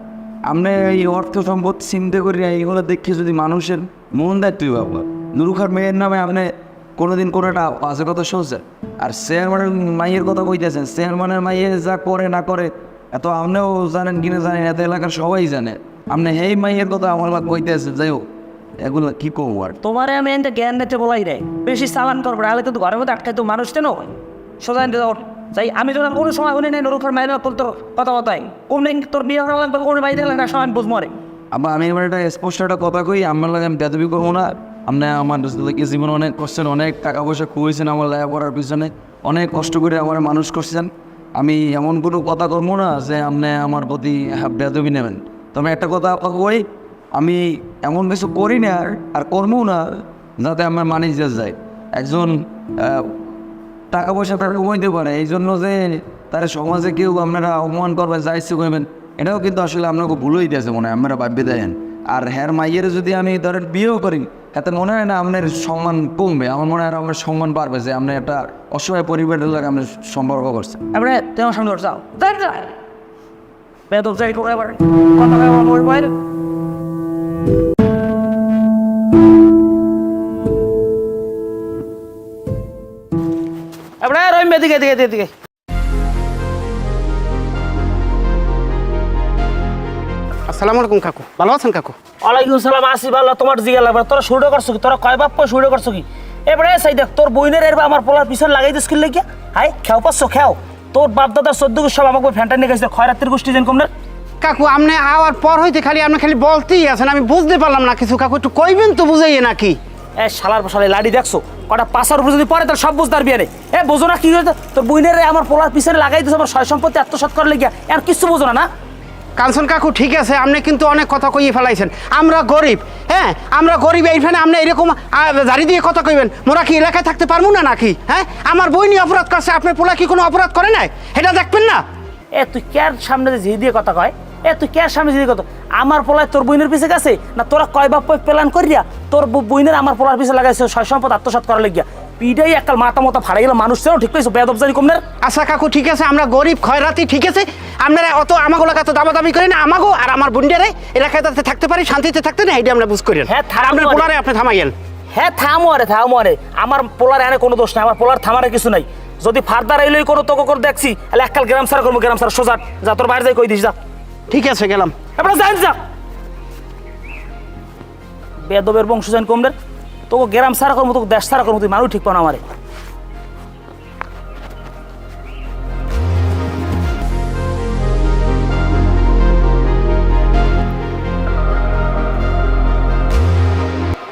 Speaker 9: আপনি এই অর্থ সম্পদ চিন্তা করি এইগুলো দেখে যদি মানুষের মন দেয়, তুই বাবা নুরুখার মেয়ের নামে আপনি কোনোদিন কোনো একটা বাজে কথা শুনছেন? আর চেয়ারম্যানের মাইয়ের কথা কইতেছেন, চেয়ারম্যানের মাইয়ে যা করে না করে এত আপনিও জানেন কিনা জানেন, এত এলাকার সবাই জানে। আপনি এই মাইয়ের কথা আমার কইতেছেন, যাই হোক এগুলো কি করবো আর।
Speaker 8: তোমারে আমি এনতে জ্ঞান দিতে বলাই রে, বেশি চালান করবো নাহলে কিন্তু ঘরের মধ্যে আটকাই তো মানুষ কেন সোজা এনতে যাও যাই। আমি যখন কোনো সময় উনি নেই নুরুখার মাইরে বলতো কথা কথাই কোন তোর বিয়ে করা লাগবে, কোনো বাইরে লাগবে না, সময় বুঝবো রে।
Speaker 9: আবার আমি এবার একটা স্পষ্ট একটা কথা কই, আমার লাগে আমি বেদবি করবো না। আপনি আমার জীবনে অনেক করছেন, অনেক টাকা পয়সা খুঁজেছেন আমার লেখাপড়ার পিছনে, অনেক কষ্ট করে আমার মানুষ করছেন। আমি এমন কোনো কথা করবো না যে আপনি আমার প্রতি বেদবি নেবেন। তবে একটা কথা কই, আমি এমন কিছু করি না আর করবো না যাতে আমার মানি যায়। একজন টাকা পয়সা কমাইতে পারে, এই জন্য যে তার সমাজে কেউ আপনারা অপমান করবেন, যা ইচ্ছে করবেন, এটাও কিন্তু আসলে আপনাকে ভুলই দিয়েছে মনে হয়, আপনারা ভাববে দেন। আর হ্যার মাইয়ের যদি আমি ধরেন বিয়েও করি, এতে মনে হয় না আপনার সম্মান কমবে, আমার মনে হয় আমার সম্মান বাড়বে যে আপনি একটা অসহায় পরিবারের লাগে আপনি সম্পর্ক করছেন।
Speaker 8: এবারে তোমার সামনে যাও বেদব যাই করে এবার কথা মোর বাইরে
Speaker 6: এবারে রহিম এদিকে এদিকে এদিকে।
Speaker 5: আসসালামু আলাইকুম কাকু, ভালো আছেন কাকু?
Speaker 6: ওয়ালাইকুম সালাম, আসিফ আল্লাহ তোমার জিগা লাগবে। তোরা শুরু করছো কি? তোরা কয় বাপ শুরু করছো কি? এবারে সাই দেখ তোর বইনের এরবা আমার পোলার পিছনে লাগাই দিস কিনলে কি? হাই খেও পাচ্ছ খেও, তোর বাপ দাদার 14 গোষ্ঠী সব আমাকে ফ্যানটা নিয়ে গেছে, খয়রাতের গোষ্ঠী যেন কমনে।
Speaker 5: কাকু আপনি আওয়ার পর হইতে খালি আপনি খালি বলতেই আছেন, আমি বুঝতে পারলাম না কিছু। কাকু একটু কইবেন তো, বুঝাইয়ে নাকি?
Speaker 6: এ শালার শালে লাড়ি দেখছো কটা পাশার উপরে যদি পড়ে তাহলে সব বুঝতে বিয়ে নেই। এ বোঝো না কি হয়েছে? তোর বইনের আমার পোলার পিছনে লাগাই দিস আমার সয় সম্পত্তি আত্মসাৎ করে লেগে, আর কিছু বোঝো না না?
Speaker 5: কাঞ্চন কাকু ঠিক আছে, আপনি কিন্তু অনেক কথা কইয়ে ফেলাইছেন। আমরা গরিব, হ্যাঁ আমরা গরিব, এইখানে আপনি এরকম জারি দিয়ে কথা কইবেন, মোরা কি এলাকায় থাকতে পারবো না নাকি? হ্যাঁ আমার বই নিয়ে অপরাধ করছে, আপনার পোলা কি কোনো অপরাধ করে নাই? এটা দেখবেন না?
Speaker 6: এ তুই কার সামনে যে দিয়ে কথা কয়? এ তুই কার সামনে যে কথা? আমার পোলায় তোর বইনের পিছে গেছে না? তোরা কয় বাপ প্ল্যান করিয়া তোর বইনের আমার পোলার পিছে লাগাইছে সয় সম্পদ আত্মসাৎ করা লেগিয়া? পিডাই একাল মাথা মতো ফাড়াই গেল মানুষ চেনো, ঠিক কইছো? বেদব জানি কমনের।
Speaker 5: আচ্ছা কাকু ঠিক আছে, আমরা গরিব খয়রাতি, ঠিক আছে, আপনারা অত আমাগো এলাকা তো দামাদামি করেন না, আমাগো আর আমার বুন্ডারে এলাকায় যাতে থাকতে পারি, শান্তিতে থাকতে না, এটা আমরা বুঝ করেন।
Speaker 6: হ্যাঁ,
Speaker 5: আপনার পোলারে আপনি থামাইয়েন।
Speaker 6: হ্যাঁ থামো আরে আমার পোলার এনে কোনো দোষ নাই, আমার পোলার থামারে কিছু নাই। যদি ফার্দার এলোই কোনো তোকে করে দেখছি তাহলে এককাল গ্রাম সারা করবো, গ্রাম সারা সোজা যা, তোর বাইরে যাই কই দিস যা।
Speaker 5: ঠিক আছে গেলাম।
Speaker 6: এবার যাই যা, বেদবের বংশ যান কমদের, তোকে গ্রাম সারা করবো, তোকে দেশ সারা করবো, তুই মানুষ ঠিক পাও না আমারে।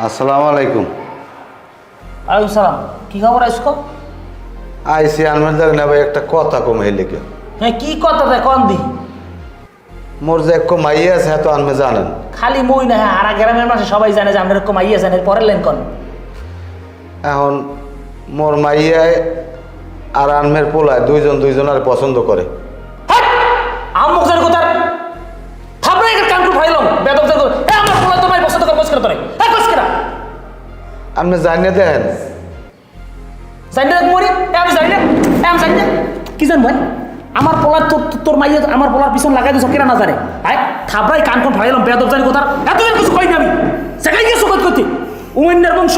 Speaker 4: আসসালামু আলাইকুম।
Speaker 6: ওয়ালাইকুম সালাম, কি খবর আজকে?
Speaker 4: আইসি আনমের দেখ না ভাই, একটা কথা কম হইলে কে?
Speaker 6: হ্যাঁ কি কথা দেখ কন দি?
Speaker 4: মোর যে এক মাইয়া আছে হ্যাঁ তো আনমে জানেন।
Speaker 6: খালি মই না, হ্যাঁ আর গ্রামের মানুষ সবাই জানে যে আমরা এরকম আইয়া জানে। পরের লাইন কন।
Speaker 4: এখন মোর মাইয়ায় আর আনমের পোলায় দুইজনের পছন্দ করে।
Speaker 6: আমুক জানি কথা থাপড়ে একটা কাম করে ফাইলাম বেদব জানি। এ আমার পোলা তোমায় পছন্দ করে বসকে তোরে, এ বসকে না
Speaker 4: আপনি জানিয়ে দেন।
Speaker 6: জানি না মরি, এ আমি জানি না, আমি জানি না কি জান ভাই? আমার পোলা তোর মাইয়া আমার পোলার পিছন লাগাই দিছ কিনা না জানে? ভাই থাপড়াই কান কোন ফাইলাম বেদব জানি কথা। এতদিন কিছু কই না আমি, সেখাই গিয়ে সুখত করতে উমেন্যের বংশ।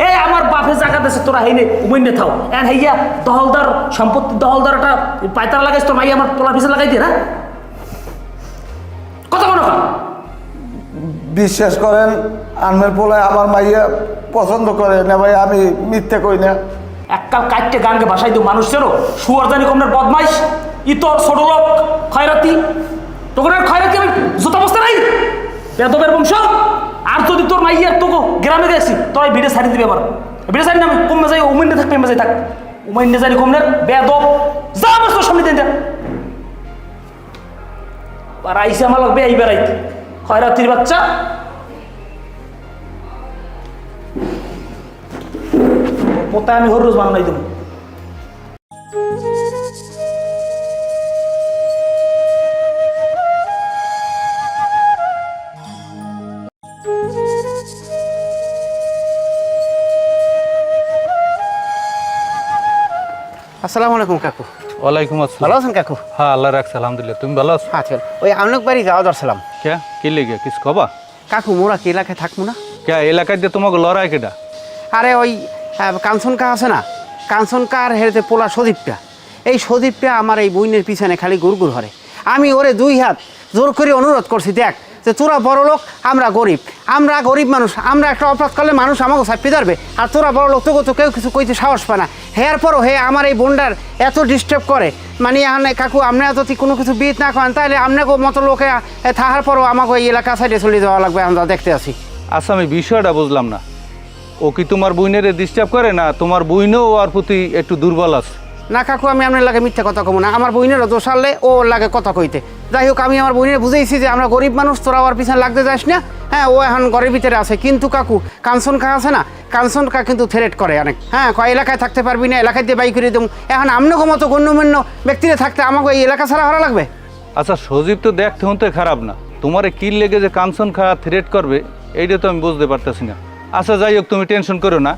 Speaker 6: এ আমার বাপে জায়গা দেশে তোরা হেইনে উমেন্যে থাও, এন হইয়া দহলদার সম্পত্তি দহলদার একটা পায়তারা লাগাইছ তোর মাইয়া আমার পোলার পিছন লাগাই দিয়ে না কথা কোনো।
Speaker 4: বিশ্বাস করেন আনমের পোলায় আমার মাইয়া পছন্দ করে না ভাই, আমি মিথ্যে কই না।
Speaker 6: এককাল কাটতে গানকে ভাসাই দিও মানুষ চেনো, শুয়ার জানি কমনের বদমাইশ, ইতর ছোট লোক খয়রাতি, তোকে খয়রাতি আমি জুতা বসতে নাই বেদবের বংশ। আর যদি তোর মাইয়ার তোকে গ্রামে গেছি তোরাই ভিড়ে ছাড়ি দিবি, আবার ভিড়ে ছাড়ি না আমি কমে যাই, উমেন্যে থাকবে এমে যাই থাক, উমেন্যে জানি কমনের বেদব যা বস্তু সামনে দেন দেন। আর আইসে আমার লাগবে এই বেড়াইতে খয়রাতির বাচ্চা। পোতা আমি হর রোজ বানাই দেবো।
Speaker 5: আসসালামু আলাইকুম কাকু।
Speaker 7: ওয়ালাইকুম
Speaker 5: ভালো
Speaker 7: আসসালাম।
Speaker 5: আছেন কাকু?
Speaker 7: হ্যাঁ আল্লাহ রাখছে আলহামদুলিল্লাহ। তুমি ভালো আছো?
Speaker 5: আচ্ছা, ওই আমলক বাড়ি যাওয়া দরছিলাম।
Speaker 7: কে কি লেগে কিছু কবা?
Speaker 5: কাকু মোরা কি এলাকায় থাকবো না?
Speaker 7: কে এলাকায় দিয়ে তোমাকে লড়াই কেটা?
Speaker 5: আরে ওই কাঞ্চনকা আছে না, কাঞ্চনকার হেরেতে পোলা সদীপটা, এই সদীপটা আমার এই বইনের পিছনে খালি গুড়গুড় হরে। আমি ওরে 2 হাত জোর করে অনুরোধ করছি, দেখ যে তোরা বড় লোক, আমরা গরিব মানুষ, আমরা একটা অপরাধ করলে মানুষ আমাকে চাপিয়ে ধরবে, আর তোরা বড় লোক তোকে তো কেউ কিছু কইতে সাহস পায় না। হেয়ার পরও হে আমার এই বোনটার এত ডিস্টার্ব করে, মানে এখানে কাকু আপনারা যদি কোনো কিছু বিট না করেন তাহলে আপনাকে মতো লোকে থাকার পরও আমাকে এই এলাকা সাইডে চলে যাওয়া লাগবে, আমরা দেখতে আছি।
Speaker 7: আচ্ছা আমি বিষয়টা বুঝলাম না, ও কি তোমার বইনের ডিস্টার্ব করে না তোমার বইনও ওর প্রতি একটু দুর্বল আছে?
Speaker 5: না কাকু, আমি আপনার লাগে মিথ্যা কথা কমো না, আমার বইনেরও দোষ আনলে ও ওর লাগে কথা কইতে। যাই হোক, আমি আমার বইনের বুঝেইছি যে আমরা গরিব মানুষ, তোরা ওর পিছনে লাগতে যাস না। হ্যাঁ, ও এখন ঘরের ভিতরে আছে, কিন্তু কাকু কাঞ্চন খা আছে না, কাঞ্চন খা কিন্তু থ্রেট করে অনেক। হ্যাঁ, কয় এলাকায় থাকতে পারবি না, এলাকায় দিয়ে বাই করে দেবো। এখন আপনাকে মতো গণ্যমান্য ব্যক্তিরা থাকতে আমাকে এই এলাকা ছাড়া হারা লাগবে?
Speaker 7: আচ্ছা সজীব তো দেখতে হতে খারাপ না, তোমার কি লেগে যে কাঞ্চন খা থ্রেট করবে এইটা তো আমি বুঝতে পারতেছি না। আচ্ছা যাই হোক, তুমি টেনশন করো না,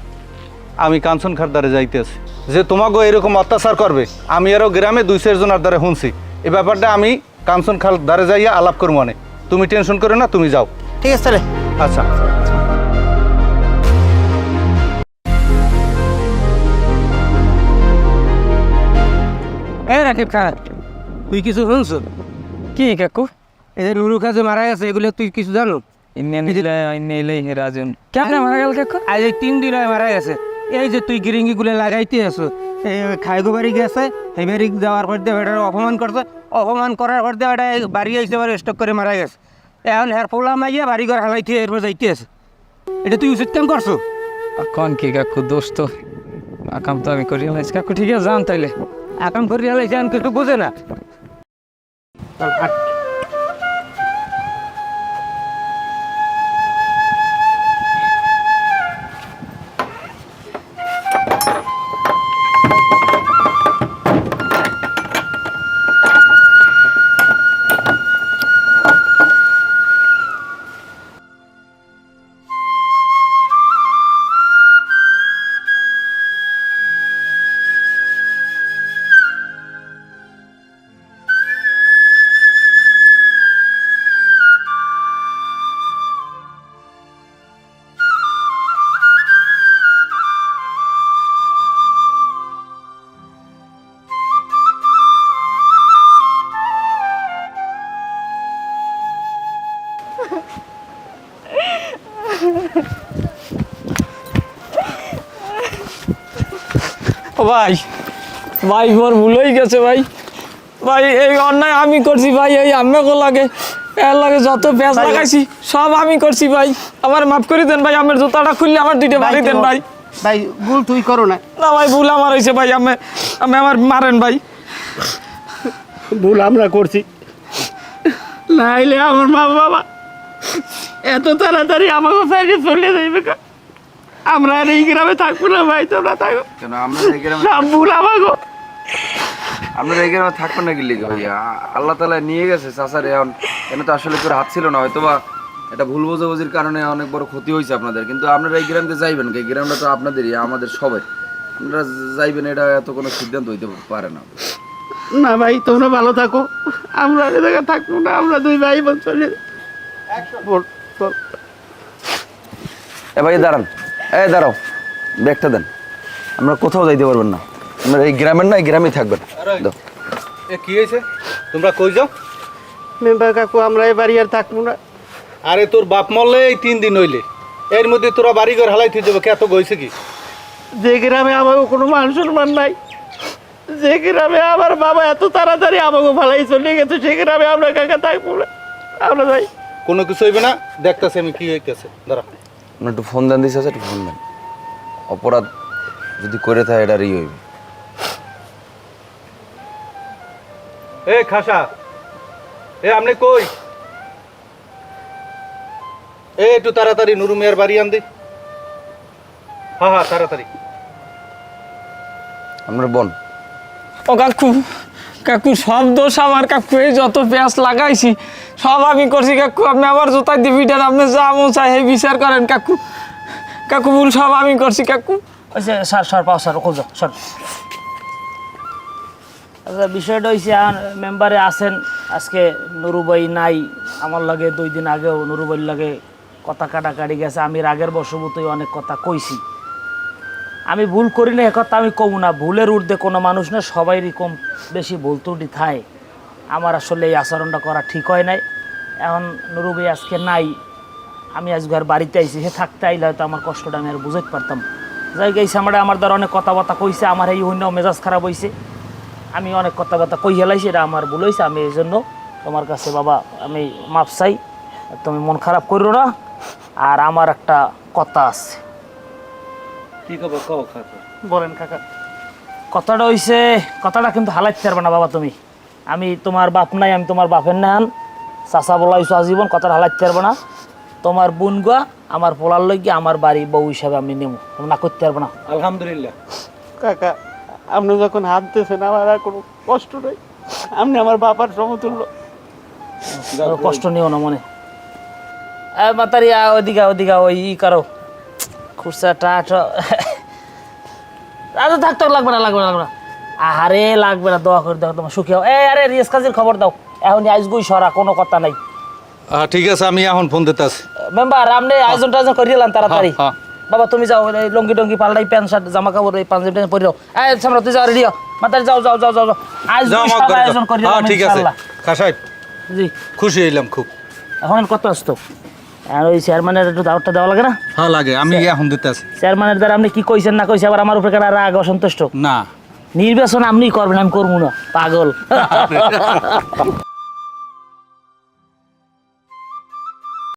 Speaker 7: আমি কাঞ্চন খার দ্বারে যাইতেছি। যে তোমাকেও এরকম অত্যাচার করবে আমি আরও গ্রামে 2-4 জনের দ্বারা শুনছি। এই ব্যাপারটা আমি কাঞ্চন খাল দ্বারে যাইয়া আলাপ করবো অনেক, তুমি টেনশন করো না, তুমি যাও।
Speaker 5: ঠিক আছে তাহলে।
Speaker 7: আচ্ছা
Speaker 10: এই রাকিব খা, তুই কিছু শুনছ?
Speaker 3: কি কাকু?
Speaker 10: এই যে নুরু কাজে মারা গেছে, এগুলো তুই কিছু জানো?
Speaker 3: রাজন কেমন মারা গেল কাকু?
Speaker 10: আজ এই 3 দিন হয় মারা গেছে। এই যে তুই গিরিঙ্গিগুলো লাগাইতে আছো, এই খাইগো বাড়ি গেছে, এই বাড়ি যাওয়ার পর দিয়ে এটার অপমান করছে, অপমান করার পর দিয়ে এটা বাড়ি আইসে এবার স্টক করে মারা গেছে। এখন হের পোলা মাইয়া বাড়ি ঘর হালাইতে এরপর যাইতে আছে। এটা তুই উচিত কাম করছো?
Speaker 3: কন কি কাকু, দোষ তো আকাম তো আমি করি কাকু। ঠিক আছে যান তাইলে।
Speaker 10: আকাম করে হালাইছে, এখন কিছু বোঝে না।
Speaker 3: ভাই ভাই মোর ভুল হয়ে গেছে ভাই। ভাই এই অন্যায় আমি করছি ভাই, এই আমাকে লাগে এর লাগে যত পেঁচ লাগাইছি সব আমি করছি ভাই। আমার মাফ করে দেন ভাই, আমার জুতাটা খুললে আমার 2টা বাড়ি দেন ভাই।
Speaker 5: ভাই ভুল তুই করো না।
Speaker 3: না ভাই, ভুল আমার হয়েছে ভাই, আমি আমার মারেন ভাই।
Speaker 5: ভুল আমরা করছি, নাইলে আমার মা বাবা এত তাড়াতাড়ি আমাকে সাইডে চলে যাইবে। আমরা আর এই গ্রামে থাকবো না ভাই, তোমরা থাকো।
Speaker 1: কেন আমরা এই গ্রামে
Speaker 5: সব ভুল আমাকে।
Speaker 1: আপনারা এই গ্রামে থাকবেন নাকি লিখে ভাইয়া? আল্লাহ তাআলা নিয়ে গেছে চাচার, এখন এনে তো আসলে করে হাত ছিল না, হয়তো বা এটা ভুল বোঝাবুঝির কারণে অনেক বড় ক্ষতি হয়েছে আপনাদের। কিন্তু আপনারা এই গ্রামে যাইবেন, এই গ্রামটা তো আপনাদেরই, আমাদের সবাই। আপনারা যাইবেন, এটা এত কোনো সিদ্ধান্ত হইতে পারে না।
Speaker 5: না ভাই, তোমরা ভালো থাকো, আমরা এই জায়গায় থাকবো না, আমরা 2 ভাই বোন চলে।
Speaker 1: এ ভাই দাঁড়ান, এই দাঁড়াও, ব্যাগটা দেন। আমরা কোথাও যাইতে পারবেন না, আমরা এই গ্রামের না, এই গ্রামেই থাকবেন। দাও।
Speaker 7: এ কি হয়েছে, তোমরা কই যাও?
Speaker 5: মেম্বার কাকু, আমরা এই বাড়ি আর থাকবো না।
Speaker 7: আরে তোর বাপ মরলে এই 3 দিন হইলে, এর মধ্যে তোরা বাড়ি ঘর হালাই তুই যাবো, কে এত গইছে কি?
Speaker 5: যে গ্রামে আমার কোনো মান সম্মান নাই, যে গ্রামে আমার বাবা এত তাড়াতাড়ি আমাকে ভালাই চলে গেছে, সে গ্রামে আমরা কাকা থাকবো না। আমরা ভাই
Speaker 7: কোনো কিছু হইবে না, দেখতেছি আমি কি হইতেছে। দাঁড়া
Speaker 1: আমরা একটু ফোন দেন দিছে, একটু ফোন দেন। অপরাধ যদি করে থাকে এটা ই হইবে।
Speaker 7: এ খাসা, এ আপনি কই? এ একটু তাড়াতাড়ি নুরু মিয়ার বাড়ি আন দি। হ্যাঁ হ্যাঁ তাড়াতাড়ি।
Speaker 1: আমরা বোন।
Speaker 3: ও কাকু, কাকু সব দোষ আমার কাকু, এই যত পেঁয়াজ লাগাইছি সব আমি করছি কাকু। আপনি আমার জুতায় দিবি দেন, আপনি যা মন চাই এই বিচার করেন কাকু। কাকু ভুল সব আমি করছি কাকু।
Speaker 6: স্যার স্যার পাও স্যার, ওকো যাও স্যার। আচ্ছা বিষয়টা হয়েছে মেম্বারে আছেন আজকে নুরুবাই নাই আমার লাগে 2 দিন আগেও নুরুবাইর লাগে কথা কাটাকাটি গেছে আমি রাগের বশবর্তী অনেক কথা কইছি আমি ভুল করি না একথা আমি কম না ভুলের ঊর্ধ্বে কোনো মানুষ না সবাইরই কম বেশি ভুল ত্রুটি থাকে আমার আসলে এই আচরণটা করা ঠিক হয় নাই এখন নুরুবাই আজকে নাই আমি আজকে আর বাড়িতে আইছি সে থাকতে আইলে হয়তো আমার কষ্টটা আমি আর বুঝতে পারতাম যাই গেছে আমার দ্বারা অনেক কথাবার্তা কইছে আমার এই হইন মেজাজ খারাপ হয়েছে আমি অনেক কথাবার্তা কই হেলাইছি এটা আমার ভুল হয়েছে আমি এই জন্য তোমার কাছে বাবা আমি মাপ চাই তুমি মন খারাপ করো না আর আমার একটা কথা আছে
Speaker 7: কি খবর কও কাকা
Speaker 6: বলেন কাকা কথাটা হইছে কথাটা কিন্তু হালাইতে পারবে না বাবা তুমি আমি তোমার বাপ নাই আমি তোমার বাপের নান চাচা বলাইছো আজীবন কথাটা হালাইতে পারবে না তোমার বোন গুয়া আমার পোলার লইগে আমার বাড়ি বউ হিসাবে আমি নেব না করতে পারবো না
Speaker 7: আলহামদুলিল্লাহ
Speaker 5: কাকা আপনি যখন হাত দিয়েছেন আমার আর কোনো কষ্ট নেই আপনি আমার বাবার সমতুল্য
Speaker 6: কোনো কষ্ট নিও না মনে মাতারি ওদিকে ওদিকে ওই ই করো খুরসা টাট আচ্ছা থাকতে লাগবে না লাগবে না লাগবে না আহারে লাগবে না দোয়া করে দাও তোমার সুখী হও আরে রিয়াজ কাজের খবর দাও এখন আজগুই সরা কোনো কথা নাই
Speaker 7: ঠিক আছে আমি এখন ফোন দিতে আছি
Speaker 6: মেম্বার আপনি আয়োজন টায়োজন করে দিলাম তাড়াতাড়ি
Speaker 7: হ্যাঁ।
Speaker 6: বাবা তুমি যাও এই লঙ্গি টঙ্গি পাল্টাই প্যান্ট শার্ট জামা কাপড় এই পাঞ্জাবি টাঞ্জাবি পরে দাও সামনে তুই যাও রেডি হও মাতারি যাও যাও যাও যাও যাও
Speaker 7: যাও
Speaker 6: আজগুই
Speaker 7: আমার
Speaker 6: সব
Speaker 7: ঘরে
Speaker 6: আয়োজন করে
Speaker 7: যাও।
Speaker 6: দিলাম
Speaker 7: ঠিক আছে
Speaker 6: ইনশাআল্লাহ
Speaker 7: কাসাই
Speaker 6: জি
Speaker 7: খুশি হইলাম খুব
Speaker 6: এখন কত আসতো আর ওই চেয়ারম্যানের একটু দাওয়াতটা দেওয়া লাগে না
Speaker 7: হ্যাঁ লাগে আমি এখন দিতে আছি
Speaker 6: চেয়ারম্যানের দ্বারা আপনি কি কইছেন না কইছে আবার আমার উপরে কেন রাগ অসন্তুষ্ট
Speaker 7: না
Speaker 6: নির্বাচন আপনি করবেন আমি করবো না পাগল